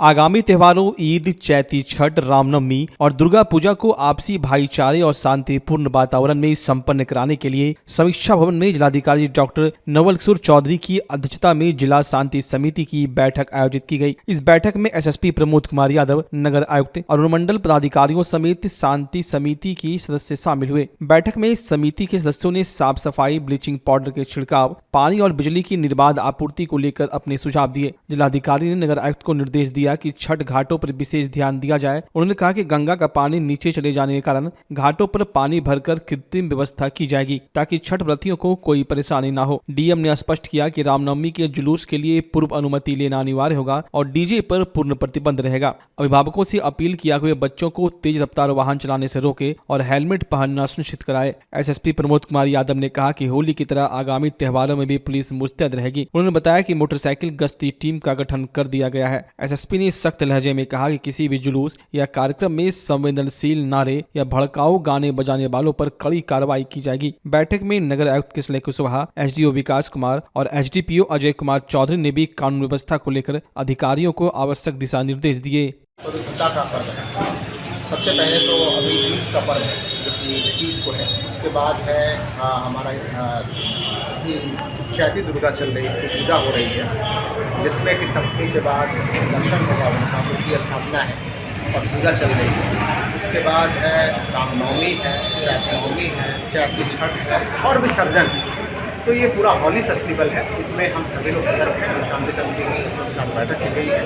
आगामी त्योहारों ईद, चैती छठ, रामनवमी और दुर्गा पूजा को आपसी भाईचारे और शांतिपूर्ण वातावरण में संपन्न कराने के लिए समीक्षा भवन में जिलाधिकारी डॉक्टर नवल किशोर चौधरी की अध्यक्षता में जिला शांति समिति की बैठक आयोजित की गई। इस बैठक में एसएसपी प्रमोद कुमार यादव, नगर आयुक्त और अनुमंडल पदाधिकारियों समेत शांति समिति की सदस्य शामिल हुए। बैठक में समिति के सदस्यों ने साफ सफाई, ब्लीचिंग पाउडर के छिड़काव, पानी और बिजली की निर्बाध आपूर्ति को लेकर अपने सुझाव दिए। जिलाधिकारी ने नगर आयुक्त को निर्देश दिया कि छठ घाटों पर विशेष ध्यान दिया जाए। उन्होंने कहा कि गंगा का पानी नीचे चले जाने के कारण घाटों पर पानी भरकर कृत्रिम व्यवस्था की जाएगी ताकि छठ व्रतियों को कोई परेशानी न हो। डीएम ने स्पष्ट किया कि रामनवमी के जुलूस के लिए पूर्व अनुमति लेना अनिवार्य होगा और डीजे पर पूर्ण प्रतिबंध रहेगा। अभिभावकों से अपील किया कि वे बच्चों को तेज रफ्तार वाहन चलाने से रोके और हेलमेट पहनना सुनिश्चित कराए। एसएसपी प्रमोद कुमार यादव ने कहा कि होली की तरह आगामी त्योहारों में भी पुलिस मुस्तैद रहेगी। उन्होंने बताया कि मोटरसाइकिल गश्ती टीम का गठन कर दिया गया है। एसएसपी ने सख्त लहजे में कहा कि किसी भी जुलूस या कार्यक्रम में संवेदनशील नारे या भड़काऊ गाने बजाने वालों पर कड़ी कार्रवाई की जाएगी। बैठक में नगर आयुक्त किसले कुशवाहा, एसडीओ विकास कुमार और एसडीपीओ अजय कुमार चौधरी ने भी कानून व्यवस्था को लेकर अधिकारियों को आवश्यक दिशा निर्देश दिए। पवित्रता का पर्व है। सबसे पहले तो अभी ईद का पर्व है जो कि 21 को है। उसके बाद है हमारा चैती दुर्गा चल रही है, पूजा हो रही है, जिसमें कि सप्तमी के बाद दर्शन होगा, वहाँ की स्थापना है और पूजा चल रही है। उसके बाद है रामनवमी है, चैतनवमी है, चैती छठ है और विसर्जन है। तो ये पूरा होली फेस्टिवल है। इसमें हम सभी लोग सतर्क हैं। शांति समिति के साथ बैठक की गई है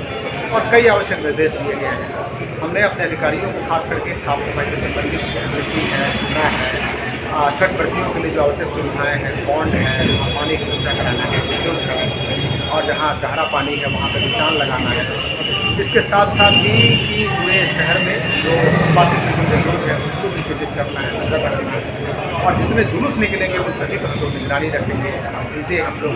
और कई आवश्यक निर्देश दिए गए हैं। हमने अपने अधिकारियों को खास करके साफ सफाई से संबंधित ब्लीचिंग है, चूना है, छठ व्रतियों के लिए जो आवश्यक सुविधाएँ हैं, पॉन्ड है, पानी की सुविधा कराना है, उपयोग है और जहाँ गहरा पानी है वहाँ पर निशान लगाना है। इसके साथ साथ ही कि पूरे शहर में जो बाकी किस्म के लोग हैं उनको भी सूचित करना है, नजर रखना है और जितने जुलूस निकलेंगे उन सभी पर तो निगरानी रखेंगे। चीज़ें हम लोग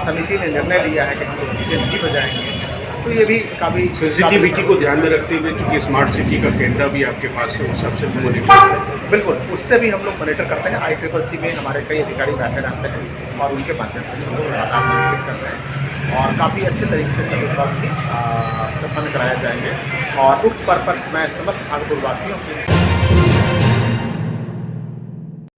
समिति ने निर्णय लिया है कि हम लोग चीज़ें नहीं बजाएंगे। तो ये भी काफ़ी सेंसिटिविटी को ध्यान में रखते हुए चूँकि स्मार्ट सिटी का कैमरा भी आपके पास है, उस सबसे मॉनिटर बिल्कुल उससे भी हम लोग मॉनिटर करते हैं। ICCC में हमारे कई अधिकारी बैठे रहते हैं और उनके माध्यम से हम लोग लगातार मॉनिटरिंग कर रहे हैं और काफ़ी अच्छे तरीके से सभी काम भी संपन्न कराए जाएंगे। और उक्त पर्व पर मैं समस्त भागलपुर वासियों की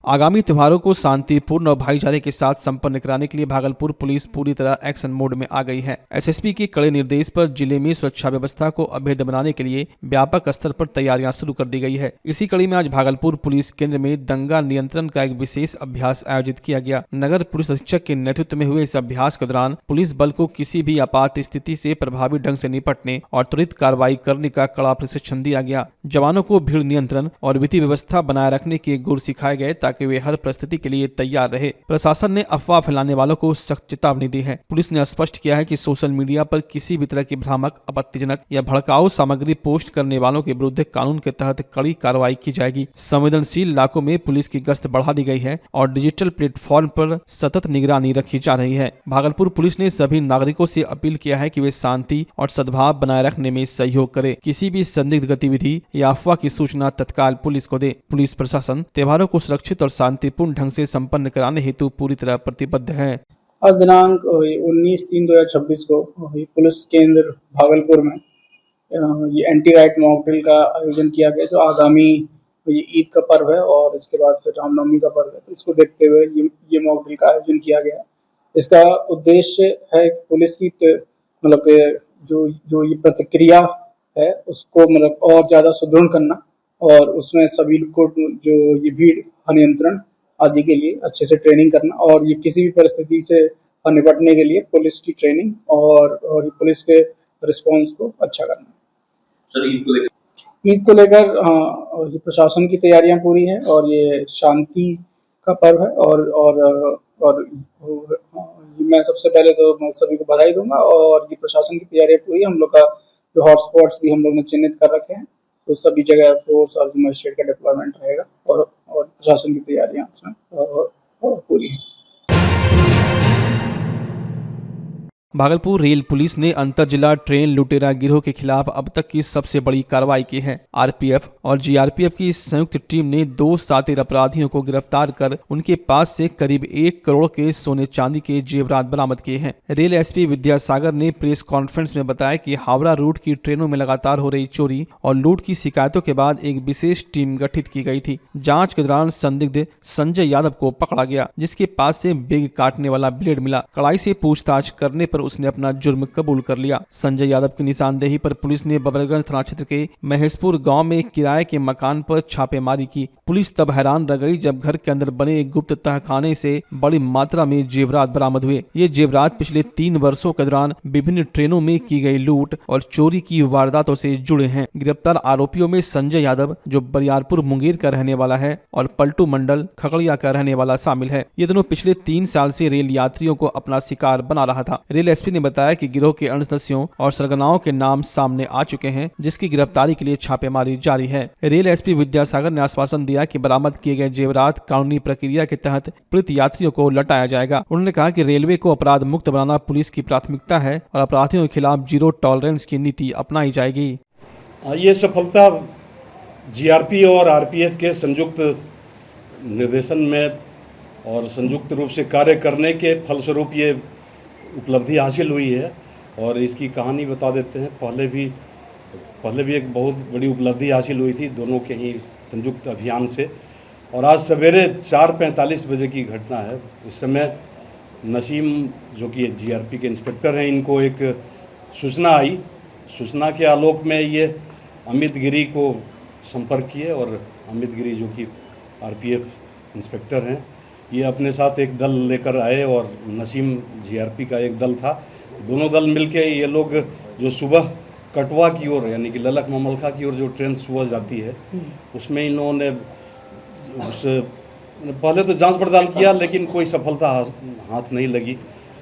आगामी त्योहारों को शांतिपूर्ण और भाईचारे के साथ संपन्न कराने के लिए भागलपुर पुलिस पूरी तरह एक्शन मोड में आ गई है। एसएसपी के कड़े निर्देश पर जिले में सुरक्षा व्यवस्था को अभेद्य बनाने के लिए व्यापक स्तर पर तैयारियां शुरू कर दी गई है। इसी कड़ी में आज भागलपुर पुलिस केंद्र में दंगा नियंत्रण का एक विशेष अभ्यास आयोजित किया गया। नगर पुलिस अधीक्षक के नेतृत्व में हुए इस अभ्यास के दौरान पुलिस बल को किसी भी आपात स्थिति से प्रभावी ढंग से निपटने और त्वरित कार्रवाई करने का कड़ा प्रशिक्षण दिया गया। जवानों को भीड़ नियंत्रण और विधि व्यवस्था बनाए रखने के गुर सिखाए गए ताकि वे हर परिस्थिति के लिए तैयार रहे। प्रशासन ने अफवाह फैलाने वालों को सख्त चेतावनी दी है। पुलिस ने स्पष्ट किया है कि सोशल मीडिया पर किसी भी तरह की भ्रामक, आपत्तिजनक या भड़काऊ सामग्री पोस्ट करने वालों के विरुद्ध कानून के तहत कड़ी कार्रवाई की जाएगी। संवेदनशील इलाकों में पुलिस की गश्त बढ़ा दी गई है और डिजिटल प्लेटफॉर्म पर सतत निगरानी रखी जा रही है। भागलपुर पुलिस ने सभी नागरिकों से अपील किया है कि वे शांति और सद्भाव बनाए रखने में सहयोग करें। किसी भी संदिग्ध गतिविधि या अफवाह की सूचना तत्काल पुलिस को दे। पुलिस प्रशासन त्योहारों को सुरक्षित और शांतिपूर्ण ढंग से संपन्न कराने हेतु पूरी तरह प्रतिबद्ध है। आज दिनांक 19/3/2026 को पुलिस केंद्र भागलपुर में ये एंटी राइट मॉक ड्रिल का आयोजन किया गया। जो आगामी ये ईद का पर्व है और इसके बाद फिर रामनवमी का पर्व है, तो इसको देखते हुए ये मॉक ड्रिल का आयोजन किया गया। इसका उद्देश्य है पुलिस की मतलब जो ये प्रतिक्रिया है उसको मतलब और ज़्यादा सुदृढ़ करना और उसमें सभी को जो ये भीड़ नियंत्रण आदि के लिए अच्छे से ट्रेनिंग करना और ये किसी भी परिस्थिति से निपटने के लिए पुलिस की ट्रेनिंग और पुलिस के रिस्पांस को अच्छा करना। ईद को लेकर ये प्रशासन की तैयारियां पूरी हैं और ये शांति का पर्व है और मैं सबसे पहले तो मैं सभी को बधाई दूंगा और ये प्रशासन की तैयारियां पूरी है। हम लोग का जो हॉटस्पॉट्स भी हम लोग ने चिन्हित कर रखे हैं, तो सभी जगह फोर्स और मजिस्ट्रेट का डिप्लॉयमेंट रहेगा और प्रशासन की तैयारियां इसमें पूरी हैं। भागलपुर रेल पुलिस ने अंतर जिला ट्रेन लुटेरा गिरोह के खिलाफ अब तक की सबसे बड़ी कार्रवाई की है। आरपीएफ और जीआरपीएफ की संयुक्त टीम ने 2 शातिर अपराधियों को गिरफ्तार कर उनके पास से करीब 1 करोड़ के सोने चांदी के जेवरात बरामद किए हैं। रेल एसपी विद्यासागर ने प्रेस कॉन्फ्रेंस में बताया कि हावड़ा रूट की ट्रेनों में लगातार हो रही चोरी और लूट की शिकायतों के बाद एक विशेष टीम गठित की गई थी। जाँच के दौरान संदिग्ध संजय यादव को पकड़ा गया, जिसके पास से बेग काटने वाला ब्लेड मिला। कड़ाई से पूछताछ करने पर उसने अपना जुर्म कबूल कर लिया। संजय यादव की निशानदेही पर पुलिस ने बबरगंज थाना क्षेत्र के महेशपुर गांव में किराए के मकान पर छापेमारी की। पुलिस तब हैरान रह गई जब घर के अंदर बने एक गुप्त तहखाने से बड़ी मात्रा में जेवरात बरामद हुए। ये जेवरात पिछले 3 वर्षों के दौरान विभिन्न ट्रेनों में की गई लूट और चोरी की वारदातों से जुड़े हैं। गिरफ्तार आरोपियों में संजय यादव, जो बरियारपुर मुंगेर का रहने वाला है, और पलटू मंडल, खगड़िया का रहने वाला शामिल है। ये दोनों पिछले 3 साल से रेल यात्रियों को अपना शिकार बना रहा था। रेल एसपी ने बताया कि गिरोह के अन्य सदस्यों और सरगनाओं के नाम सामने आ चुके हैं, जिसकी गिरफ्तारी के लिए छापेमारी जारी है। रेल एसपी विद्यासागर ने आश्वासन दिया कि बरामद किए गए जेवरात कानूनी प्रक्रिया के तहत पीड़ित यात्रियों को लौटाया जाएगा। उन्होंने कहा कि रेलवे को अपराध मुक्त बनाना पुलिस की प्राथमिकता है और अपराधियों के खिलाफ जीरो टॉलरेंस की नीति अपनाई जाएगी। ये सफलता जीआरपी और आरपीएफ के संयुक्त निर्देशन में और संयुक्त रूप से कार्य करने के फलस्वरूप ये उपलब्धि हासिल हुई है। और इसकी कहानी बता देते हैं। पहले भी एक बहुत बड़ी उपलब्धि हासिल हुई थी दोनों के ही संयुक्त अभियान से। और आज सवेरे 4:45 बजे की घटना है। उस समय नसीम, जो कि जीआरपी के इंस्पेक्टर हैं, इनको एक सूचना आई। सूचना के आलोक में ये अमित गिरी को संपर्क किए और अमित गिरी, जो कि आरपीएफ इंस्पेक्टर हैं, ये अपने साथ एक दल लेकर आए और नसीम जीआरपी का एक दल था। दोनों दल मिलके ये लोग जो सुबह कटवा की ओर, यानी कि ललक ममलखा की ओर जो ट्रेन सुबह जाती है, उसमें इन लोगों ने पहले तो जांच पड़ताल किया, लेकिन कोई सफलता हाथ नहीं लगी।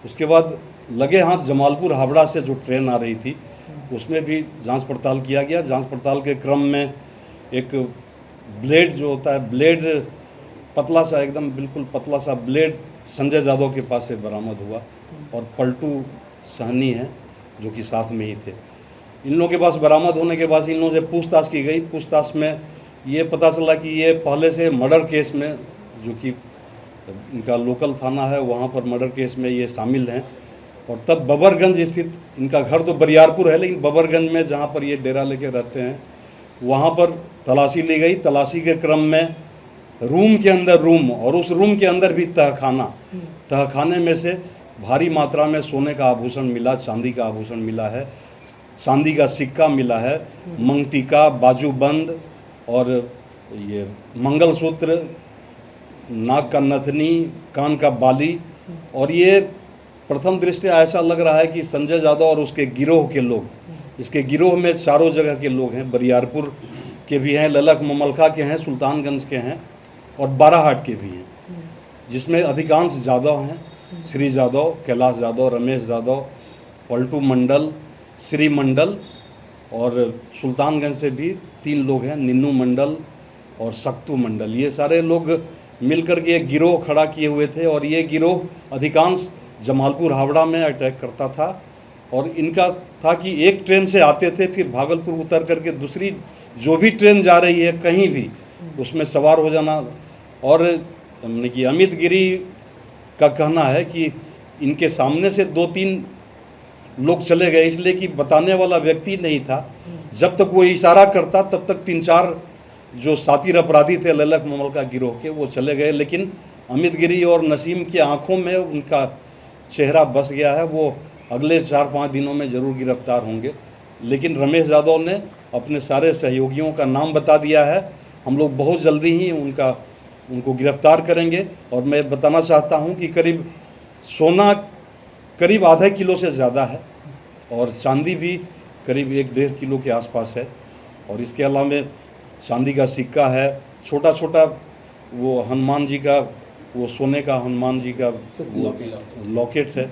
उसके बाद लगे हाथ जमालपुर हावड़ा से जो ट्रेन आ रही थी, उसमें भी जांच पड़ताल किया गया। जांच पड़ताल के क्रम में एक ब्लेड जो होता है, ब्लेड पतला सा, एकदम बिल्कुल पतला सा ब्लेड संजय यादव के पास से बरामद हुआ। और पलटू सहनी है, जो कि साथ में ही थे। इन लोगों के पास बरामद होने के बाद इन लोगों से पूछताछ की गई। पूछताछ में ये पता चला कि ये पहले से मर्डर केस में, जो कि इनका लोकल थाना है, वहाँ पर मर्डर केस में ये शामिल हैं। और तब बबरगंज स्थित, इनका घर तो बरियारपुर है, लेकिन बबरगंज में जहाँ पर ये डेरा लेके रहते हैं, वहाँ पर तलाशी ली गई। तलाशी के क्रम में रूम के अंदर रूम, और उस रूम के अंदर भी तहखाने में से भारी मात्रा में सोने का आभूषण मिला, चांदी का आभूषण मिला है, चांदी का सिक्का मिला है, मंगटीका, बाजूबंद और ये मंगलसूत्र, नाक का नथनी, कान का बाली। और ये प्रथम दृष्टया ऐसा लग रहा है कि संजय यादव और उसके गिरोह के लोग, इसके गिरोह में चारों जगह के लोग हैं। बरियारपुर के भी हैं, ललक ममलखा के हैं, सुल्तानगंज के हैं और बाराहाट के भी हैं, जिसमें अधिकांश यादव हैं। श्री यादव, कैलाश यादव, रमेश यादव, पलटू मंडल, श्री मंडल, और सुल्तानगंज से भी 3 लोग हैं, निन्नू मंडल और सक्तू मंडल। ये सारे लोग मिलकर के एक गिरोह खड़ा किए हुए थे। और ये गिरोह अधिकांश जमालपुर हावड़ा में अटैक करता था। और इनका था कि एक ट्रेन से आते थे, फिर भागलपुर उतर करके दूसरी जो भी ट्रेन जा रही है कहीं भी उसमें सवार हो जाना। और हमने कि अमित गिरी का कहना है कि इनके सामने से 2-3 लोग चले गए, इसलिए कि बताने वाला व्यक्ति नहीं था। जब तक वो इशारा करता तब तक 3-4 जो शातिर अपराधी थे ललक ममलका गिरोह के, वो चले गए। लेकिन अमित गिरी और नसीम की आंखों में उनका चेहरा बस गया है। वो अगले 4-5 दिनों में ज़रूर गिरफ्तार होंगे। लेकिन रमेश यादव ने अपने सारे सहयोगियों का नाम बता दिया है। हम लोग बहुत जल्दी ही उनको गिरफ्तार करेंगे। और मैं बताना चाहता हूं कि करीब सोना करीब आधा किलो से ज़्यादा है और चांदी भी करीब 1-1.5 किलो के आसपास है। और इसके अलावा चांदी का सिक्का है, छोटा छोटा वो हनुमान जी का, वो सोने का हनुमान जी का लॉकेट है।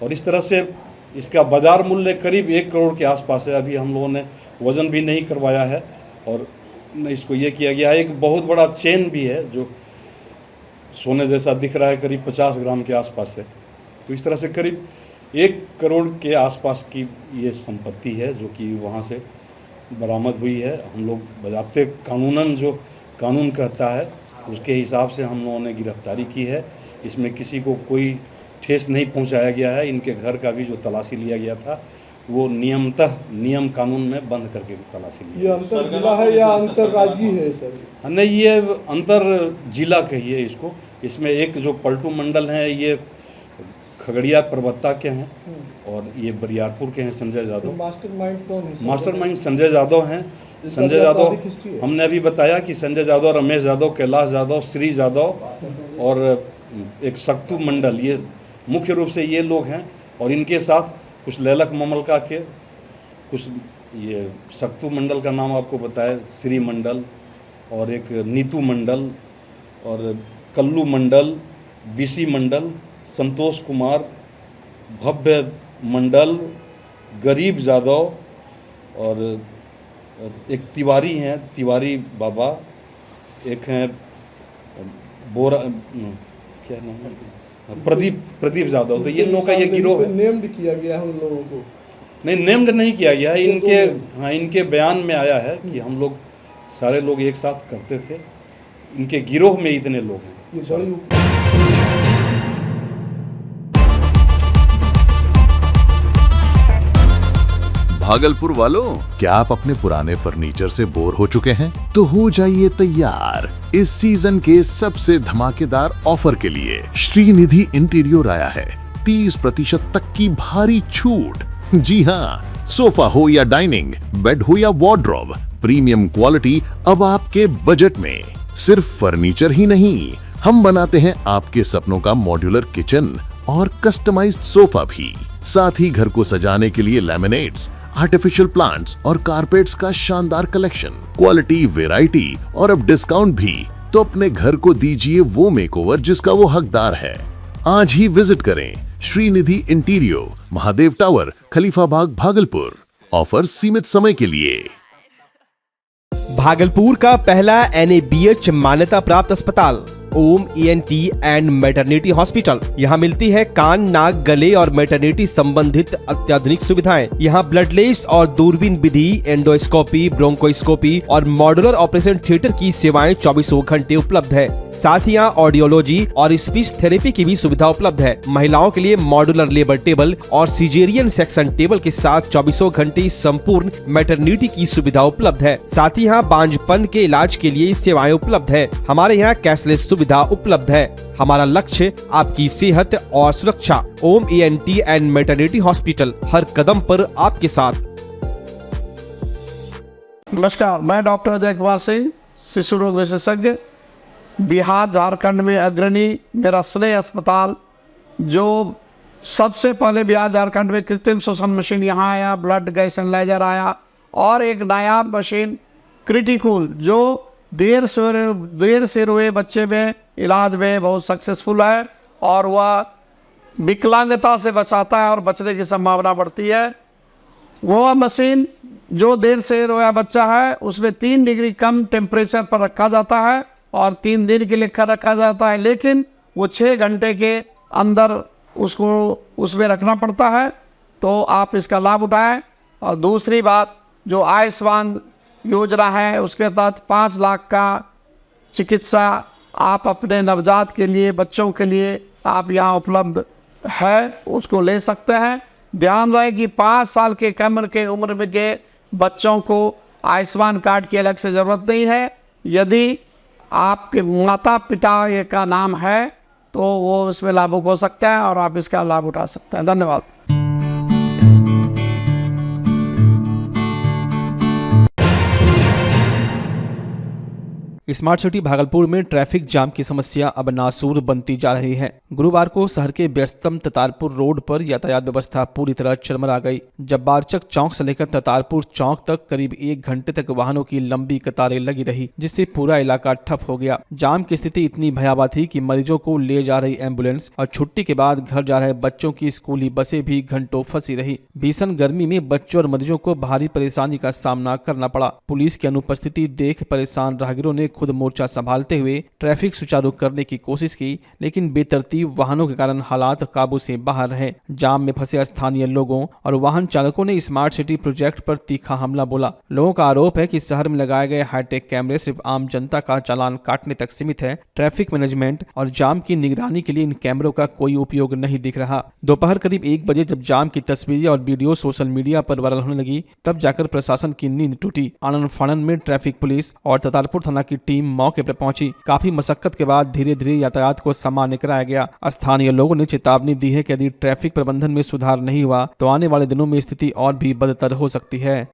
और इस तरह से इसका बाज़ार मूल्य करीब 1 करोड़ के आसपास है। अभी हम लोगों ने वज़न भी नहीं करवाया है और इसको ये किया गया है। एक बहुत बड़ा चेन भी है जो सोने जैसा दिख रहा है, करीब 50 ग्राम के आसपास है। तो इस तरह से करीब 1 करोड़ के आसपास की ये संपत्ति है जो कि वहाँ से बरामद हुई है। हम लोग बजाते कानूनन जो कानून कहता है उसके हिसाब से हम लोगों ने गिरफ्तारी की है। इसमें किसी को कोई ठेस नहीं पहुंचाया गया है। इनके घर का भी जो तलाशी लिया गया था वो नियम कानून में बंद करके तलाशी लिया। ये अंतर जिला है या अंतर्राज्यीय है सर? नहीं, ये अंतर जिला कहिए इसको। इसमें एक जो पलटू मंडल हैं ये खगड़िया परबत्ता के हैं और ये बरियारपुर के हैं संजय यादव। मास्टरमाइंड कौन है? मास्टरमाइंड संजय यादव हैं। संजय यादव हमने अभी बताया कि संजय यादव, रमेश यादव, कैलाश यादव, श्री यादव और एक सक्तू मंडल, ये मुख्य रूप से ये लोग हैं। और इनके साथ कुछ लैलक ममलका के कुछ, ये सक्तू मंडल का नाम आपको बताया, श्री मंडल और एक नीतू मंडल और कल्लू मंडल, बीसी मंडल, संतोष कुमार, भव्य मंडल, गरीब यादव और एक तिवारी हैं, तिवारी बाबा, एक हैं बोरा, क्या नाम है, प्रदीप यादव। तो ये लोगों का ये गिरोह है। नेम्ड किया गया है उन लोगों को? नहीं, नेम्ड नहीं किया गया है। इनके बयान में आया है कि हम लोग सारे लोग एक साथ करते थे। इनके गिरोह में इतने लोग हैं। ये बड़ी भागलपुर वालों, क्या आप अपने पुराने फर्नीचर से बोर हो चुके हैं? तो हो जाइए तैयार इस सीजन के सबसे धमाकेदार ऑफर के लिए। श्रीनिधि इंटीरियर आया है 30% तक की भारी छूट। जी हाँ, सोफा हो या डाइनिंग, बेड हो या वॉर्डरोब, प्रीमियम क्वालिटी अब आपके बजट में। सिर्फ फर्नीचर ही नहीं, हम बनाते हैं आपके सपनों का मॉड्यूलर किचन और कस्टमाइज्ड सोफा भी। साथ ही घर को सजाने के लिए लैमिनेट्स, आर्टिफिशियल प्लांट्स और कारपेट्स का शानदार कलेक्शन, क्वालिटी, वैरायटी और अब डिस्काउंट भी। तो अपने घर को दीजिए वो मेकओवर जिसका वो हकदार है। आज ही विजिट करें श्रीनिधि इंटीरियर, महादेव टावर, खलीफा बाग, भागलपुर। ऑफर सीमित समय के लिए। भागलपुर का पहला NABH मान्यता प्राप्त अस्पताल ओम ENT एंड मैटरनिटी हॉस्पिटल। यहाँ मिलती है कान, नाक, गले और मैटरनिटी संबंधित अत्याधुनिक सुविधाएं। यहाँ ब्लडलेस और दूरबीन विधि, एंडोस्कोपी, ब्रोंकोस्कोपी और मॉड्यूलर ऑपरेशन थिएटर की सेवाएं 24 घंटे उपलब्ध है। साथ ही यहाँ ऑडियोलॉजी और स्पीच थेरेपी की भी सुविधा उपलब्ध है। महिलाओं के लिए मॉड्यूलर लेबर टेबल और सिजेरियन सेक्शन टेबल के साथ 24 घंटे संपूर्ण मैटरनिटी की सुविधा उपलब्ध है। साथ ही यहाँ बांझपन के इलाज के लिए सेवाएं उपलब्ध है। हमारे यहाँ कैशलेस सुविधा उपलब्ध है। हमारा लक्ष्य आपकी सेहत और सुरक्षा। ओम ENT एंड मैटरनिटी हॉस्पिटल, हर कदम पर आपके साथ। नमस्कार, मैं डॉक्टर अजय कुमार सिंह, शिशु रोग विशेषज्ञ, बिहार झारखंड में अग्रणी मेरा स्नेह अस्पताल, जो सबसे पहले बिहार झारखंड में कृत्रिम श्वसन मशीन यहाँ आया, ब्लड गैस एनालाइजर आया और एक नायाब मशीन क्रिटिकल जो देर से रोए बच्चे में इलाज में बहुत सक्सेसफुल है और वह विकलांगता से बचाता है और बचने की संभावना बढ़ती है। वह मशीन जो देर से रोया बच्चा है उसमें 3 डिग्री कम टेम्परेचर पर रखा जाता है और 3 दिन के लिए रखा जाता है, लेकिन वो 6 घंटे के अंदर उसको उसमें रखना पड़ता है। तो आप इसका लाभ उठाएं। और दूसरी बात, जो आयुष्मान योजना है उसके तहत 5 लाख का चिकित्सा आप अपने नवजात के लिए, बच्चों के लिए आप यहाँ उपलब्ध है, उसको ले सकते हैं। ध्यान रहे कि 5 साल के कम के उम्र में के बच्चों को आयुष्मान कार्ड की अलग से ज़रूरत नहीं है। यदि आपके माता पिता का नाम है तो वो इसमें लाभुक हो सकता है और आप इसका लाभ उठा सकते हैं। धन्यवाद। स्मार्ट सिटी भागलपुर में ट्रैफिक जाम की समस्या अब नासूर बनती जा रही है। गुरुवार को शहर के व्यस्ततम ततारपुर रोड पर यातायात व्यवस्था पूरी तरह चरमरा गई। जब्बारचक चौक से लेकर ततारपुर चौक तक करीब 1 घंटे तक वाहनों की लंबी कतारें लगी रही, जिससे पूरा इलाका ठप हो गया। जाम की स्थिति इतनी भयावह थी कि मरीजों को ले जा रही एम्बुलेंस और छुट्टी के बाद घर जा रहे बच्चों की स्कूली बसें भी घंटों फंसी रही। भीषण गर्मी में बच्चों और मरीजों को भारी परेशानी का सामना करना पड़ा। पुलिस की अनुपस्थिति देख परेशान राहगीरों ने खुद मोर्चा संभालते हुए ट्रैफिक सुचारू करने की कोशिश की, लेकिन बेतरतीब वाहनों के कारण हालात काबू से बाहर रहे। जाम में फंसे स्थानीय लोगों और वाहन चालकों ने स्मार्ट सिटी प्रोजेक्ट पर तीखा हमला बोला। लोगों का आरोप है कि शहर में लगाए गए हाईटेक कैमरे सिर्फ आम जनता का चालान काटने तक सीमित है। ट्रैफिक मैनेजमेंट और जाम की निगरानी के लिए इन कैमरों का कोई उपयोग नहीं दिख रहा। दोपहर करीब 1 बजे जब जाम की तस्वीरें और वीडियो सोशल मीडिया पर वायरल होने लगी, तब जाकर प्रशासन की नींद टूटी। आनंद फानन में ट्रैफिक पुलिस और ततारपुर थाना की टीम मौके पर पहुंची। काफी मशक्कत के बाद धीरे धीरे यातायात को सामान्य कराया गया। स्थानीय लोगों ने चेतावनी दी है कि यदि ट्रैफिक प्रबंधन में सुधार नहीं हुआ तो आने वाले दिनों में स्थिति और भी बदतर हो सकती है।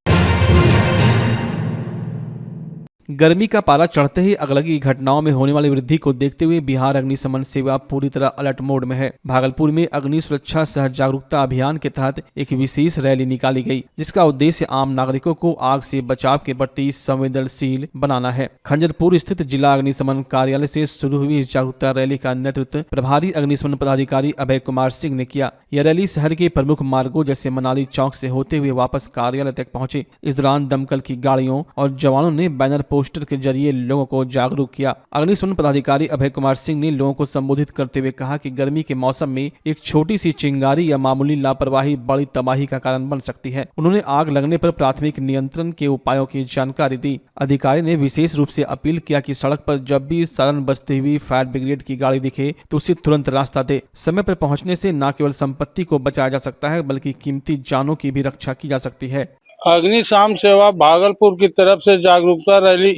गर्मी का पारा चढ़ते ही अगलगी की घटनाओं में होने वाली वृद्धि को देखते हुए बिहार अग्निशमन सेवा पूरी तरह अलर्ट मोड में है। भागलपुर में अग्नि सुरक्षा सह जागरूकता अभियान के तहत एक विशेष रैली निकाली गई, जिसका उद्देश्य आम नागरिकों को आग से बचाव के प्रति संवेदनशील बनाना है। खंजरपुर स्थित जिला अग्निशमन कार्यालय से शुरू हुई इस जागरूकता रैली का नेतृत्व प्रभारी अग्निशमन पदाधिकारी अभय कुमार सिंह ने किया। यह रैली शहर के प्रमुख मार्गों जैसे मनाली चौक से होते हुए वापस कार्यालय तक पहुंची। इस दौरान दमकल की गाड़ियों और जवानों ने बैनर पोस्टर के जरिए लोगों को जागरूक किया। अग्निशमन पदाधिकारी अभय कुमार सिंह ने लोगों को संबोधित करते हुए कहा कि गर्मी के मौसम में एक छोटी सी चिंगारी या मामूली लापरवाही बड़ी तबाही का कारण बन सकती है। उन्होंने आग लगने पर प्राथमिक नियंत्रण के उपायों की जानकारी दी। अधिकारी ने विशेष रूप से अपील किया कि सड़क पर जब भी साधन बजती हुई फायर ब्रिगेड की गाड़ी दिखे तो उसे तुरंत रास्ता दे। समय पर पहुंचने से न केवल संपत्ति को बचाया जा सकता है बल्कि कीमती जानों की भी रक्षा की जा सकती है। अग्निशम सेवा भागलपुर की तरफ से जागरूकता रैली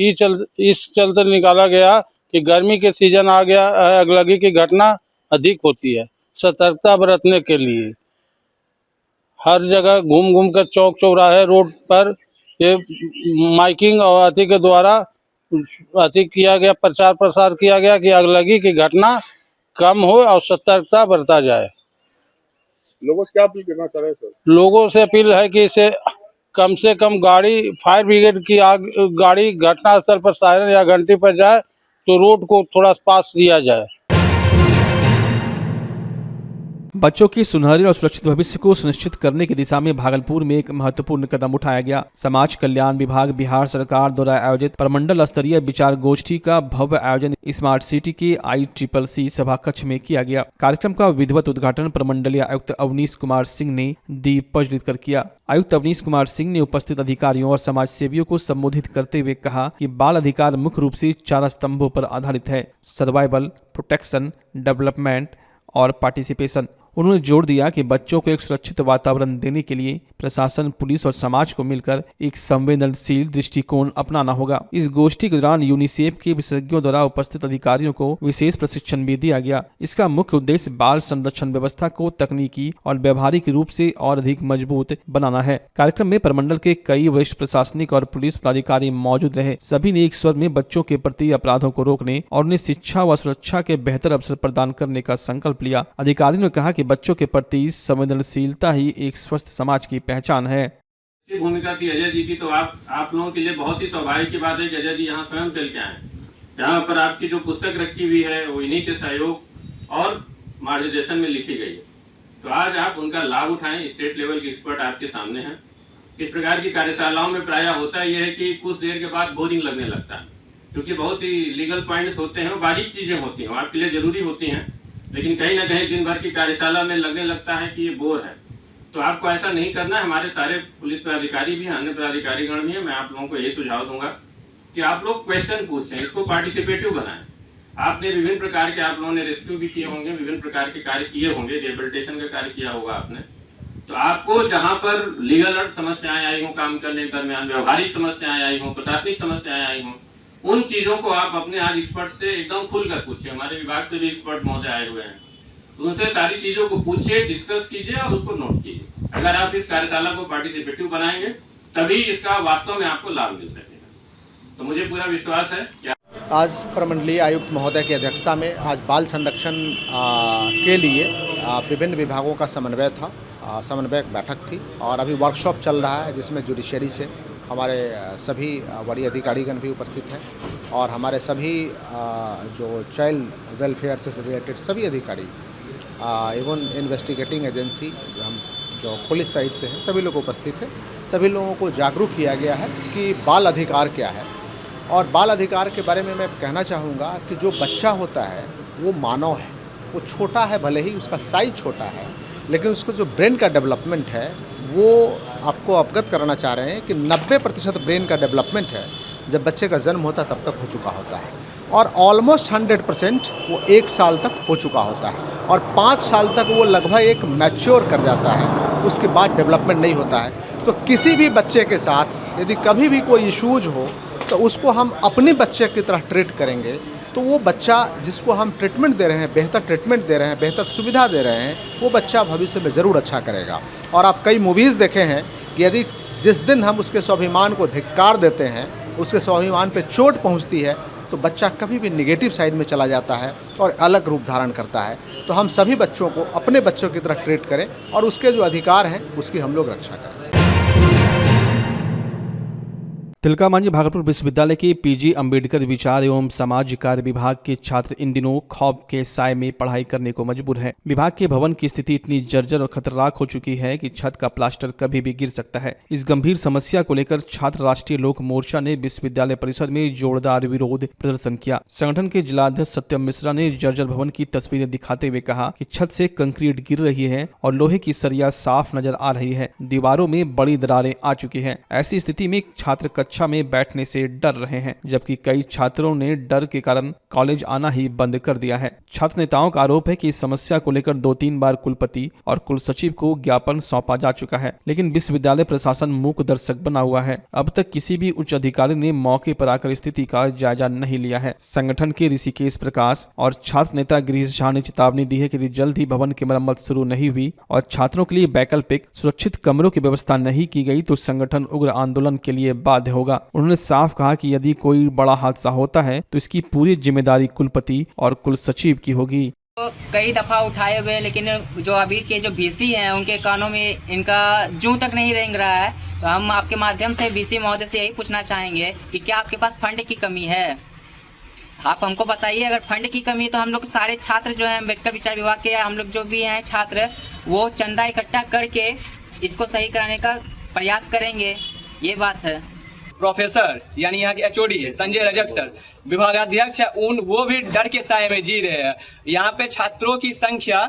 इस चलते निकाला गया कि गर्मी के सीजन आ गया, अगलगी की घटना अधिक होती है। सतर्कता बरतने के लिए हर जगह घूम घूम कर चौक चौराहे रोड पर ये माइकिंग और अति के द्वारा अति किया गया, प्रचार प्रसार किया गया कि अगलगी की घटना कम हो और सतर्कता बरता जाए। लोगों से क्या अपील करना चाह रहे हैं सर? लोगों से अपील है कि इसे कम से कम गाड़ी फायर ब्रिगेड की गाड़ी घटनास्थल पर सायरन या घंटी पर जाए तो रोड को थोड़ा पास दिया जाए। बच्चों की सुनहरे और सुरक्षित भविष्य को सुनिश्चित करने की दिशा में भागलपुर में एक महत्वपूर्ण कदम उठाया गया। समाज कल्याण विभाग बिहार सरकार द्वारा आयोजित प्रमंडल स्तरीय विचार गोष्ठी का भव्य आयोजन स्मार्ट सिटी के ICCC सभा कक्ष में किया गया। कार्यक्रम का विधिवत उद्घाटन प्रमंडलीय आयुक्त अवनीश कुमार सिंह ने दीप प्रज्वलित कर किया। आयुक्त अवनीश कुमार सिंह ने उपस्थित अधिकारियों और समाज सेवियों को संबोधित करते हुए कहा कि बाल अधिकार मुख्य रूप से 4 स्तंभों पर आधारित है: सर्वाइवल, प्रोटेक्शन, डेवलपमेंट और पार्टिसिपेशन। उन्होंने जोर दिया कि बच्चों को एक सुरक्षित वातावरण देने के लिए प्रशासन, पुलिस और समाज को मिलकर एक संवेदनशील दृष्टिकोण अपनाना होगा। इस गोष्ठी के दौरान यूनिसेफ के विशेषज्ञों द्वारा उपस्थित अधिकारियों को विशेष प्रशिक्षण भी दिया गया। इसका मुख्य उद्देश्य बाल संरक्षण व्यवस्था को तकनीकी और व्यवहारिक रूप से और अधिक मजबूत बनाना है। कार्यक्रम में प्रमंडल के कई वरिष्ठ प्रशासनिक और पुलिस पदाधिकारी मौजूद रहे। सभी ने एक स्वर में बच्चों के प्रति अपराधों को रोकने और उन्हें शिक्षा व सुरक्षा के बेहतर अवसर प्रदान करने का संकल्प लिया। अधिकारियों ने कहा कि बच्चों के प्रति संवेदनशीलता ही एक स्वस्थ समाज की पहचान है। भूमिका की अजय जी की तो आप लोगों के लिए बहुत ही स्वाभाविक की बात है कि अजय जी यहाँ स्वयं चल के आए। यहाँ पर आपकी जो पुस्तक रखी हुई है वो इन्हीं के सहयोग और मार्गदर्शन में लिखी गई है, तो आज आप उनका लाभ उठाएं। स्टेट लेवल के एक्सपर्ट आपके सामने हैं। इस प्रकार की कार्यशालाओं में प्रायः होता यह है कि कुछ देर के बाद बोरिंग लगने लगता है, क्योंकि बहुत ही लीगल पॉइंट्स होते हैं, वो बारीक चीजें होती हैं, आपके लिए जरूरी होती हैं, लेकिन कहीं ना कहीं दिन भर की कार्यशाला में लगने लगता है कि ये बोर है। तो आपको ऐसा नहीं करना है। हमारे सारे पुलिस पदाधिकारी भी हैं, अन्य पदाधिकारीगण भी हैं। मैं आप लोगों को यही सुझाव दूंगा कि आप लोग क्वेश्चन पूछें, इसको पार्टिसिपेटिव बनाएं। आपने विभिन्न प्रकार के, आप लोगों ने रेस्क्यू भी किए होंगे, विभिन्न प्रकार के कार्य किए होंगे, रिहेबिलिटेशन का कार्य किया होगा आपने। तो आपको जहां पर लीगल समस्याएं आई हों काम करने के दरमियान, व्यवहारिक समस्याएं आई हों, प्रशासनिक समस्याएं आई हों, उन चीजों को आप अपने आज एक्सपर्ट से एकदम खुलकर पूछिए। हमारे विभाग से भी एक्सपर्ट महोदय आए हुए हैं, तो उनसे सारी चीजों को पूछिए, डिस्कस कीजिए और उसको नोट कीजिए। अगर आप इस कार्यशाला को पार्टिसिपेटिव बनाएंगे तभी इसका वास्तव में आपको लाभ मिल सकेगा। तो मुझे पूरा विश्वास है कि आज प्रमंडलीय आयुक्त महोदय की अध्यक्षता में आज बाल संरक्षण के लिए विभिन्न विभागों का समन्वय था, समन्वय बैठक थी और अभी वर्कशॉप चल रहा है जिसमें जुडिशरी से हमारे सभी बड़ी अधिकारीगण भी उपस्थित हैं और हमारे सभी जो चाइल्ड वेलफेयर से रिलेटेड सभी अधिकारी एवं इन्वेस्टिगेटिंग एजेंसी हम जो पुलिस साइड से हैं, सभी लोग उपस्थित हैं। सभी लोगों को जागरूक किया गया है कि बाल अधिकार क्या है और बाल अधिकार के बारे में मैं कहना चाहूँगा कि जो बच्चा होता है वो मानव है, वो छोटा है, भले ही उसका साइज छोटा है, लेकिन उसको जो ब्रेन का डेवलपमेंट है वो आपको अवगत कराना चाह रहे हैं कि 90% ब्रेन का डेवलपमेंट है जब बच्चे का जन्म होता तब तक हो चुका होता है, और ऑलमोस्ट 100% वो 1 साल तक हो चुका होता है, और 5 साल तक वो लगभग एक मैच्योर कर जाता है, उसके बाद डेवलपमेंट नहीं होता है। तो किसी भी बच्चे के साथ यदि कभी भी कोई इशूज़ हो तो उसको हम अपने बच्चे की तरह ट्रीट करेंगे, तो वो बच्चा जिसको हम ट्रीटमेंट दे रहे हैं, बेहतर ट्रीटमेंट दे रहे हैं, बेहतर सुविधा दे रहे हैं, वो बच्चा भविष्य में ज़रूर अच्छा करेगा। और आप कई मूवीज़ देखे हैं कि यदि जिस दिन हम उसके स्वाभिमान को धिक्कार देते हैं, उसके स्वाभिमान पे चोट पहुंचती है, तो बच्चा कभी भी निगेटिव साइड में चला जाता है और अलग रूप धारण करता है। तो हम सभी बच्चों को अपने बच्चों की तरह ट्रीट करें और उसके जो अधिकार हैं उसकी हम लोग रक्षा करें। तिलका मांझी भागलपुर विश्वविद्यालय के पीजी अंबेडकर विचार एवं समाज कार्य विभाग के छात्र इन दिनों खौफ के साए में पढ़ाई करने को मजबूर है। विभाग के भवन की स्थिति इतनी जर्जर और खतरनाक हो चुकी है कि छत का प्लास्टर कभी भी गिर सकता है। इस गंभीर समस्या को लेकर छात्र राष्ट्रीय लोक मोर्चा ने विश्वविद्यालय परिसर में जोरदार विरोध प्रदर्शन किया। संगठन के जिलाध्यक्ष सत्यम मिश्रा ने जर्जर भवन की तस्वीरें दिखाते हुए कहा कि छत से कंक्रीट गिर रही है और लोहे की सरिया साफ नजर आ रही है, दीवारों में बड़ी दरारें आ चुकी है। ऐसी स्थिति में छात्र कक्षा में बैठने से डर रहे हैं, जबकि कई छात्रों ने डर के कारण कॉलेज आना ही बंद कर दिया है। छात्र नेताओं का आरोप है कि इस समस्या को लेकर 2-3 बार कुलपति और कुल सचिव को ज्ञापन सौंपा जा चुका है, लेकिन विश्वविद्यालय प्रशासन मूक दर्शक बना हुआ है। अब तक किसी भी उच्च अधिकारी ने मौके पर आकर स्थिति का जायजा नहीं लिया है। संगठन के ऋषिकेश प्रकाश और छात्र नेता गिरीश झा ने चेतावनी दी है कि यदि जल्द ही भवन की मरम्मत शुरू नहीं हुई और छात्रों के लिए वैकल्पिक सुरक्षित कमरों की व्यवस्था नहीं की गई तो संगठन उग्र आंदोलन के लिए बाध्य होगा। उन्होंने साफ कहा कि यदि कोई बड़ा हादसा होता है तो इसकी पूरी जिम्मेदारी कुलपति और कुल सचिव की होगी। तो कई दफा उठाए हुए, लेकिन जो अभी के जो वीसी हैं उनके कानों में इनका जूं तक नहीं रेंग रहा है। तो हम आपके माध्यम से वीसी महोदय से यही पूछना चाहेंगे कि क्या आपके पास फंड की कमी है? आप हमको बताइए। अगर फंड की कमी है तो हम लोग सारे छात्र जो हैं अम्बेडकर विचार विभाग के, हम लोग जो भी हैं छात्र, वो चंदा इकट्ठा करके इसको सही कराने का प्रयास करेंगे। ये बात है। प्रोफेसर यानी यहाँ के एचओडी है संजय रजक सर, विभागाध्यक्ष है, वो भी डर के साए में जी रहे हैं। यहाँ पे छात्रों की संख्या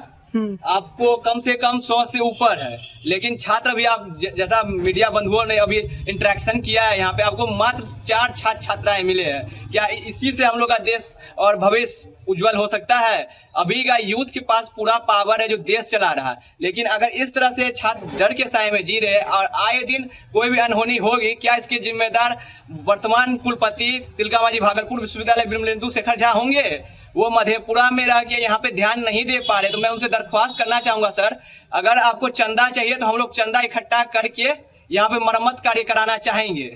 आपको कम से कम 100 से ऊपर है, लेकिन छात्र भी आप जैसा मीडिया बंधुओं ने अभी इंटरेक्शन किया है, यहाँ पे आपको मात्र 4 छात्र छात्राएं मिले हैं। क्या इसी से हम लोग का देश और भविष्य उज्जवल हो सकता है? अभी का यूथ के पास पूरा पावर है जो देश चला रहा है, लेकिन अगर इस तरह से छात्र डर के साए में जी रहे और आए दिन कोई भी अनहोनी होगी, क्या इसके जिम्मेदार वर्तमान कुलपति तिलका मांझी भागलपुर विश्वविद्यालय विमलेंदु शेखर झा होंगे? वो मधेपुरा में रह के यहाँ पे ध्यान नहीं दे पा रहे। तो मैं उनसे दरख्वास्त करना चाहूंगा, सर अगर आपको चंदा चाहिए तो हम लोग चंदा इकट्ठा करके यहाँ पे मरम्मत कार्य कराना चाहेंगे।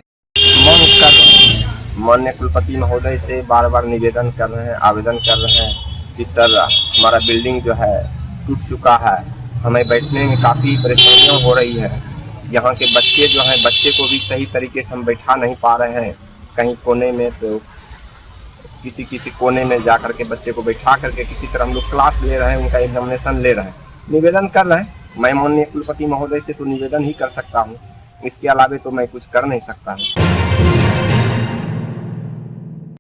माननीय कुलपति महोदय से बार बार निवेदन कर रहे हैं, आवेदन कर रहे हैं कि सर हमारा बिल्डिंग जो है टूट चुका है, हमें बैठने में काफ़ी परेशानियाँ हो रही है। यहाँ के बच्चे जो हैं, बच्चे को भी सही तरीके से हम बैठा नहीं पा रहे हैं। कहीं कोने में तो किसी कोने में जा करके बच्चे को बैठा करके किसी तरह हम लोग क्लास ले रहे हैं, उनका एग्जामिनेशन ले रहे हैं, निवेदन कर रहे हैं। मैं माननीय कुलपति महोदय से तो निवेदन ही कर सकता हूँ, इसके अलावा तो मैं कुछ कर नहीं सकता हूँ।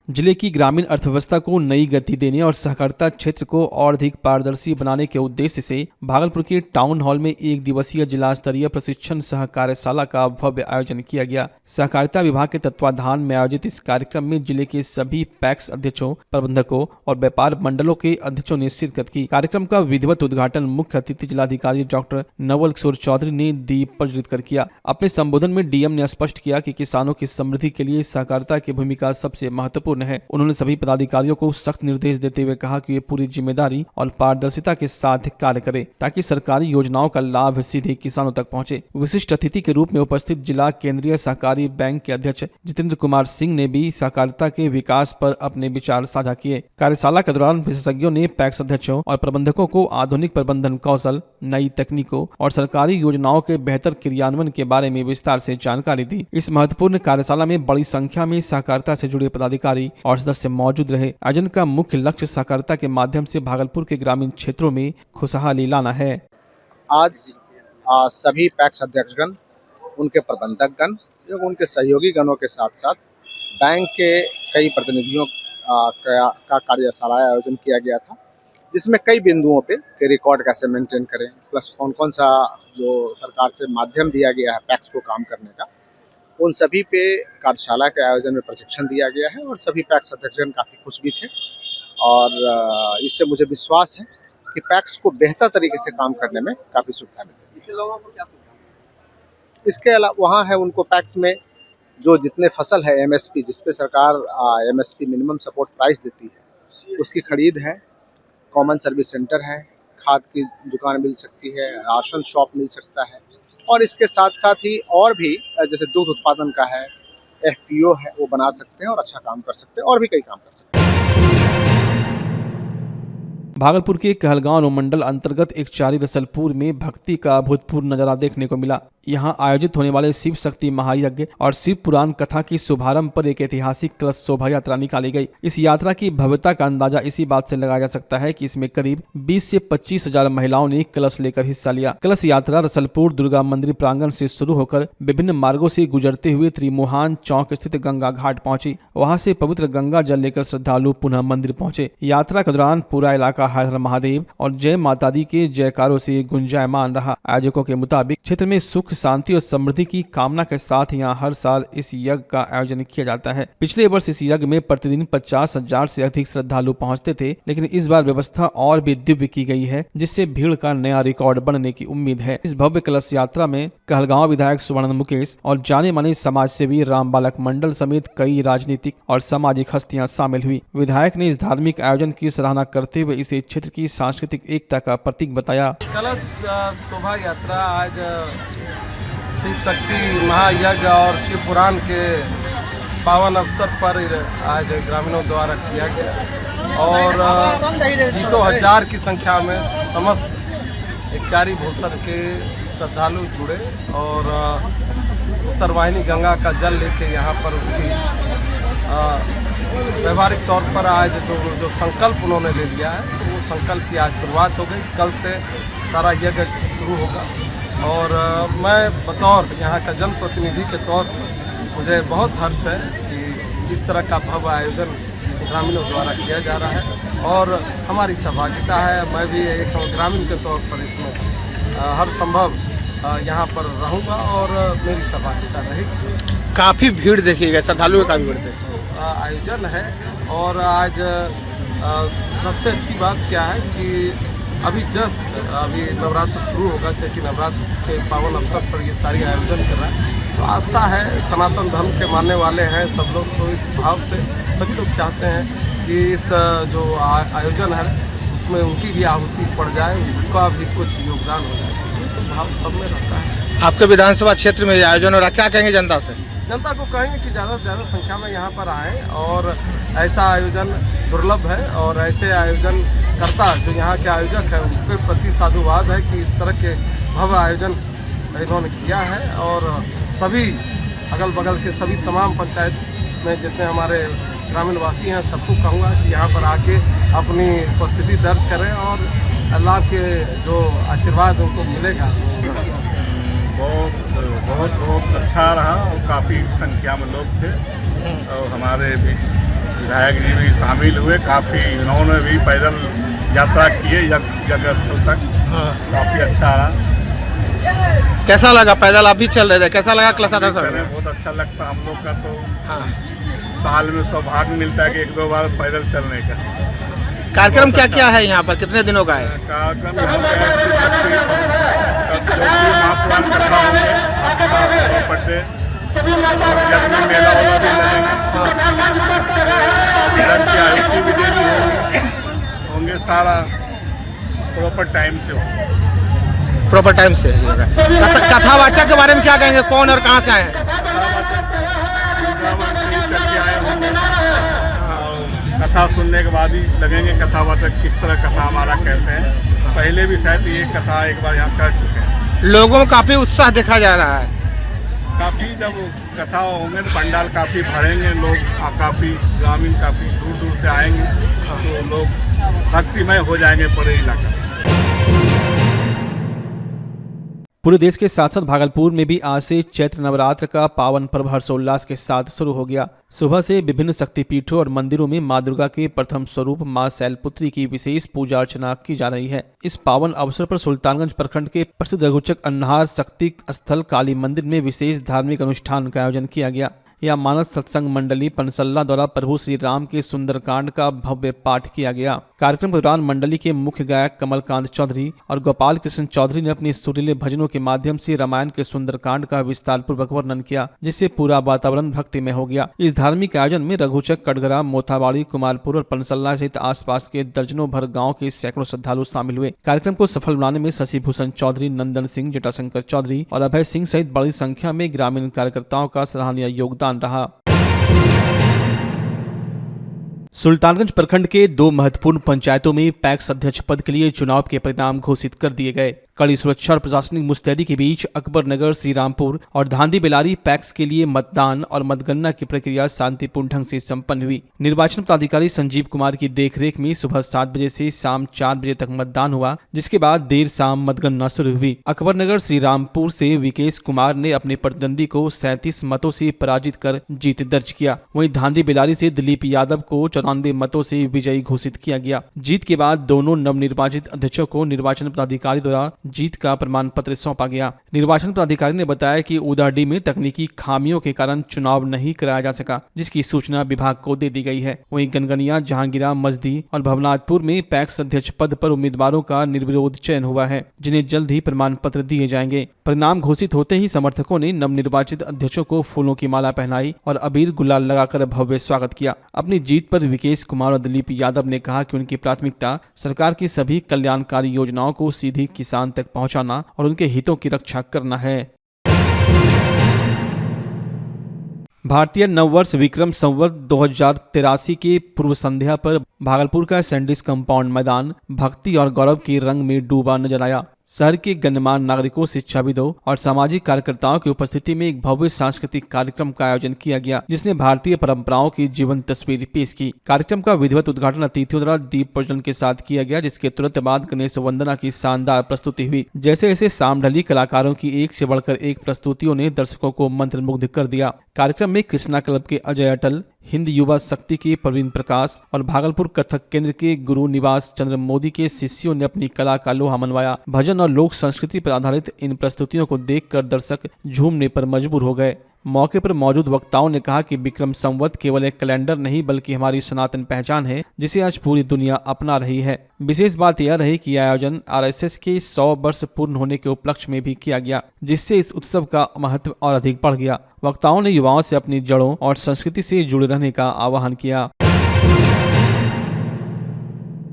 जिले की ग्रामीण अर्थव्यवस्था को नई गति देने और सहकारिता क्षेत्र को और अधिक पारदर्शी बनाने के उद्देश्य से भागलपुर के टाउन हॉल में 1 दिवसीय जिला स्तरीय प्रशिक्षण सह कार्यशाला का भव्य आयोजन किया गया। सहकारिता विभाग के तत्वाधान में आयोजित इस कार्यक्रम में जिले के सभी पैक्स अध्यक्षों, प्रबंधकों और व्यापार मंडलों के अध्यक्षों ने शिरकत की। कार्यक्रम का विधिवत उद्घाटन मुख्य अतिथि जिलाधिकारी डॉक्टर नवल किशोर चौधरी ने दीप प्रज्वलित कर किया। अपने संबोधन में डीएम ने स्पष्ट किया कि किसानों की समृद्धि के लिए सहकारिता की भूमिका सबसे महत्वपूर्ण है। उन्होंने सभी पदाधिकारियों को सख्त निर्देश देते हुए कहा कि वे पूरी जिम्मेदारी और पारदर्शिता के साथ कार्य करें ताकि सरकारी योजनाओं का लाभ सीधे किसानों तक पहुंचे। विशिष्ट अतिथि के रूप में उपस्थित जिला केंद्रीय सहकारी बैंक के अध्यक्ष जितेंद्र कुमार सिंह ने भी सहकारिता के विकास पर अपने विचार साझा किए। कार्यशाला के दौरान विशेषज्ञों ने पैक्स अध्यक्षों और प्रबंधकों को आधुनिक प्रबंधन कौशल, नई तकनीकों और सरकारी योजनाओं के बेहतर क्रियान्वयन के बारे में विस्तार से जानकारी दी। इस महत्वपूर्ण कार्यशाला में बड़ी संख्या में सहकारिता से जुड़े पदाधिकारी और सदस्य मौजूद रहे। आयोजन का मुख्य लक्ष्य सहकारिता के माध्यम से भागलपुर के ग्रामीण क्षेत्रों में खुशहाली लाना है। आज सभी पैक्स अध्यक्षगण, उनके प्रबंधकगण एवं उनके सहयोगी गणों के साथ साथ बैंक के कई प्रतिनिधियों का कार्यशाला आयोजन किया गया था, जिसमें कई बिंदुओं पे कि रिकॉर्ड कैसे मेंटेन करें, प्लस कौन कौन सा जो सरकार से माध्यम दिया गया है पैक्स को काम करने का, उन सभी पे कार्यशाला के आयोजन में प्रशिक्षण दिया गया है और सभी पैक्स अध्यक्षजन काफ़ी खुश भी थे। और इससे मुझे विश्वास है कि पैक्स को बेहतर तरीके से काम करने में काफ़ी सुविधा मिलेगी। इससे लोगों को क्या सुविधा? इसके अलावा वहाँ है उनको पैक्स में जो जितने फसल है MSP, जिस पे सरकार MSP मिनिमम सपोर्ट प्राइस देती है, उसकी खरीद है, कॉमन सर्विस सेंटर है, खाद की दुकान मिल सकती है, राशन शॉप मिल सकता है, और इसके साथ साथ ही और भी जैसे दूध उत्पादन का है, FPO है, वो बना सकते हैं और अच्छा काम कर सकते हैं और भी कई काम कर सकते हैं। भागलपुर के कहलगांव अनुमंडल अंतर्गत एक चारी रसलपुर में भक्ति का अभूतपूर्व नजारा देखने को मिला। यहाँ आयोजित होने वाले शिव शक्ति महायज्ञ और शिव पुराण कथा की शुभारंभ पर एक ऐतिहासिक कलश शोभा यात्रा निकाली गई। इस यात्रा की भव्यता का अंदाजा इसी बात से लगाया जा सकता है कि इसमें करीब 20 से 25 हजार महिलाओं ने कलश लेकर हिस्सा लिया। कलश यात्रा रसलपुर दुर्गा मंदिर प्रांगण से शुरू होकर विभिन्न मार्गों से गुजरते हुए त्रिमोहान चौक स्थित गंगा घाट पहुंची। वहां से पवित्र गंगा जल लेकर श्रद्धालु पुनः मंदिर पहुंचे। यात्रा के दौरान पूरा इलाका हर हर महादेव और जय माता दी के जयकारों से गुंजायमान रहा। आयोजकों के मुताबिक क्षेत्र में सुख, शांति और समृद्धि की कामना के साथ यहाँ हर साल इस यज्ञ का आयोजन किया जाता है। पिछले वर्ष इस यज्ञ में प्रतिदिन 50,000 से अधिक श्रद्धालु पहुँचते थे, लेकिन इस बार व्यवस्था और भी दिव्य की गई है, जिससे भीड़ का नया रिकॉर्ड बनने की उम्मीद है। इस भव्य कलश यात्रा में कहलगांव विधायक सुवर्णानंद मुकेश और जाने माने समाज सेवी राम बालक मंडल समेत कई राजनीतिक और सामाजिक हस्तियां शामिल हुई। विधायक ने इस धार्मिक आयोजन की सराहना करते हुए इसे क्षेत्र की सांस्कृतिक एकता का प्रतीक बताया। कलश शोभा यात्रा आज शिव शक्ति महायज्ञ और शिव पुराण के पावन अवसर पर आज ग्रामीणों द्वारा किया गया और 20,000 की संख्या में समस्त एकचारी भूसर के श्रद्धालु जुड़े और उत्तरवाहिनी गंगा का जल लेके यहाँ पर उसकी व्यवहारिक तौर पर आज जो संकल्प उन्होंने ले लिया है, तो वो संकल्प की आज शुरुआत हो गई। कल से सारा यज्ञ शुरू होगा और मैं बतौर यहाँ का जनप्रतिनिधि के तौर पर मुझे बहुत हर्ष है कि इस तरह का भव्य आयोजन ग्रामीणों द्वारा किया जा रहा है और हमारी सहभागिता है। मैं भी एक ग्रामीण के तौर पर इसमें हर संभव यहाँ पर रहूँगा और मेरी सहभागिता रहेगी। काफ़ी भीड़ देखिएगा, श्रद्धालुओं का भीड़ देखिए। आयोजन है और आज सबसे अच्छी बात क्या है कि अभी नवरात्र शुरू होगा, चैती नवरात्र के पावन अवसर पर ये सारी आयोजन कर रहा है। तो आस्था है, सनातन धर्म के मानने वाले हैं सब लोग, तो इस भाव से सभी लोग चाहते हैं कि इस जो आयोजन है उसमें उनकी भी आहुति पड़ जाए, उनका भी कुछ योगदान हो जाए, तो भाव सब में रहता है। आपके विधानसभा क्षेत्र में आयोजन हो रहा है, क्या कहेंगे जनता से? जनता को कहेंगे कि ज़्यादा से ज़्यादा संख्या में यहाँ पर आएँ और ऐसा आयोजन दुर्लभ है और ऐसे आयोजन करता जो यहाँ के आयोजक हैं उनके प्रति साधुवाद है कि इस तरह के भव्य आयोजन इन्होंने किया है और सभी अगल बगल के सभी तमाम पंचायत में जितने हमारे ग्रामीण वासी हैं सबको कहूँगा कि यहाँ पर आके अपनी उपस्थिति दर्ज करें और अल्लाह के जो आशीर्वाद उनको मिलेगा। बहुत अच्छा रहा और काफ़ी संख्या में लोग थे और हमारे बीच विधायक जी भी शामिल हुए। काफ़ी उन्होंने भी पैदल यात्रा किए जगह स्थल तक, काफ़ी अच्छा रहा। कैसा लगा? पैदल आप भी चल रहे थे, कैसा लगा क्लास? बहुत अच्छा लगता हम लोग का, तो साल में सौभाग्य मिलता है कि 1-2 बार पैदल चलने का। कार्यक्रम क्या क्या है यहाँ पर, कितने दिनों का है कार्यक्रम? यहाँ महापुराण कथा होंगे, मेला वाला भी लगेंगे, भी देनी होंगे, सारा प्रॉपर टाइम से होगा। प्रॉपर टाइम से होगा। कथावाचक के बारे में क्या कहेंगे, कौन और कहाँ से आए हैं? चल के आए होंगे और कथा सुनने के बाद ही लगेंगे कथावाचक किस तरह कथा हमारा कहते हैं। पहले भी शायद ये कथा एक बार यहाँ कर चुके हैं। लोगों में काफ़ी उत्साह देखा जा रहा है। काफ़ी जब कथा होंगे तो पंडाल काफ़ी भरेंगे, लोग काफ़ी ग्रामीण काफ़ी दूर दूर से आएंगे, तो लोग भक्तिमय हो जाएंगे पूरे इलाका। पूरे देश के साथ साथ भागलपुर में भी आज से चैत्र नवरात्र का पावन पर्व हर्षोल्लास के साथ शुरू हो गया। सुबह से विभिन्न शक्तिपीठों और मंदिरों में मां दुर्गा के प्रथम स्वरूप मां शैलपुत्री की विशेष पूजा अर्चना की जा रही है। इस पावन अवसर पर सुल्तानगंज प्रखंड के प्रसिद्ध रघुचक अन्हार शक्ति स्थल काली मंदिर में विशेष धार्मिक अनुष्ठान का आयोजन किया गया। यह मानस सत्संग मंडली पनसल्ला द्वारा प्रभु श्री राम के सुंदरकांड का भव्य पाठ किया गया। कार्यक्रम के दौरान मंडली के मुख्य गायक कमलकांत चौधरी और गोपाल कृष्ण चौधरी ने अपने सुरीले भजनों के माध्यम से रामायण के सुंदरकांड का विस्तार पूर्वक वर्णन किया, जिससे पूरा वातावरण भक्तिमय हो गया। इस धार्मिक आयोजन में रघुचक, कटघरा, मोथाबाड़ी, कुमारपुर और पनसल्ला सहित आसपास के दर्जनों भर गाँव के सैकड़ों श्रद्धालु शामिल हुए। कार्यक्रम को सफल बनाने में शशि भूषण चौधरी, नंदन सिंह, जटाशंकर चौधरी और अभय सिंह सहित बड़ी संख्या में ग्रामीण कार्यकर्ताओं का सराहनीय योगदान रहा। सुल्तानगंज प्रखंड के 2 महत्वपूर्ण पंचायतों में पैक्स अध्यक्ष पद के लिए चुनाव के परिणाम घोषित कर दिए गए। कड़ी सुरक्षा और प्रशासनिक मुस्तैदी के बीच अकबर नगर, श्रीरामपुर और धांधी बेलारी पैक्स के लिए मतदान और मतगणना की प्रक्रिया शांतिपूर्ण ढंग से संपन्न हुई। निर्वाचन पदाधिकारी संजीव कुमार की देखरेख में सुबह 7 बजे से शाम 4 बजे तक मतदान हुआ, जिसके बाद देर शाम मतगणना शुरू हुई। अकबर नगर श्रीरामपुर से विकेश कुमार ने अपने प्रतिद्वंदी को 37 मतों से पराजित कर जीत दर्ज किया। वहीं धांधी बेलारी से दिलीप यादव को 94 मतों से विजयी घोषित किया गया। जीत के बाद दोनों नवनिर्वाचित अध्यक्षों को निर्वाचन पदाधिकारी द्वारा जीत का प्रमाण पत्र सौंपा गया। निर्वाचन पदाधिकारी ने बताया कि उदाडी में तकनीकी खामियों के कारण चुनाव नहीं कराया जा सका, जिसकी सूचना विभाग को दे दी गई है। वहीं गनगनिया, जहांगीरा, मजदी और भवनाथपुर में पैक्स अध्यक्ष पद पर उम्मीदवारों का निर्विरोध चयन हुआ है, जिन्हें जल्द ही प्रमाण पत्र दिए जाएंगे। परिणाम घोषित होते ही समर्थकों ने नवनिर्वाचित अध्यक्षों को फूलों की माला पहनाई और अबीर गुलाल लगाकर भव्य स्वागत किया। अपनी जीत पर विकेश कुमार और दिलीप यादव ने कहा कि उनकी प्राथमिकता सरकार की सभी कल्याणकारी योजनाओं को सीधी किसान तक पहुंचाना और उनके हितों की रक्षा करना है। भारतीय नववर्ष विक्रम संवत 2083 के पूर्व संध्या पर भागलपुर का सैंडिस कंपाउंड मैदान भक्ति और गौरव के रंग में डूबा नजर आया। शहर के गणमान्य नागरिकों, शिक्षाविदों और सामाजिक कार्यकर्ताओं की उपस्थिति में एक भव्य सांस्कृतिक कार्यक्रम का आयोजन किया गया, जिसने भारतीय परंपराओं की जीवंत तस्वीर पेश की। कार्यक्रम का विधिवत उद्घाटन अतिथियों द्वारा दीप प्रज्वलन के साथ किया गया, जिसके तुरंत बाद गणेश वंदना की शानदार प्रस्तुति हुई। जैसे जैसे शाम ढली, कलाकारों की एक से बढ़कर एक प्रस्तुतियों ने दर्शकों को मंत्रमुग्ध कर दिया। कार्यक्रम में कृष्णा क्लब के अजय अटल, हिंद युवा शक्ति के प्रवीण प्रकाश और भागलपुर कथक केंद्र के गुरु निवास चंद्र मोदी के शिष्यों ने अपनी कला का लोहा मनवाया। भजन और लोक संस्कृति पर आधारित इन प्रस्तुतियों को देखकर दर्शक झूमने पर मजबूर हो गए। मौके पर मौजूद वक्ताओं ने कहा कि विक्रम संवत केवल एक कैलेंडर नहीं बल्कि हमारी सनातन पहचान है, जिसे आज पूरी दुनिया अपना रही है। विशेष बात यह रही कि आयोजन आरएसएस के 100 वर्ष पूर्ण होने के उपलक्ष्य में भी किया गया, जिससे इस उत्सव का महत्व और अधिक बढ़ गया। वक्ताओं ने युवाओं से अपनी जड़ों और संस्कृति से जुड़े रहने का आह्वान किया।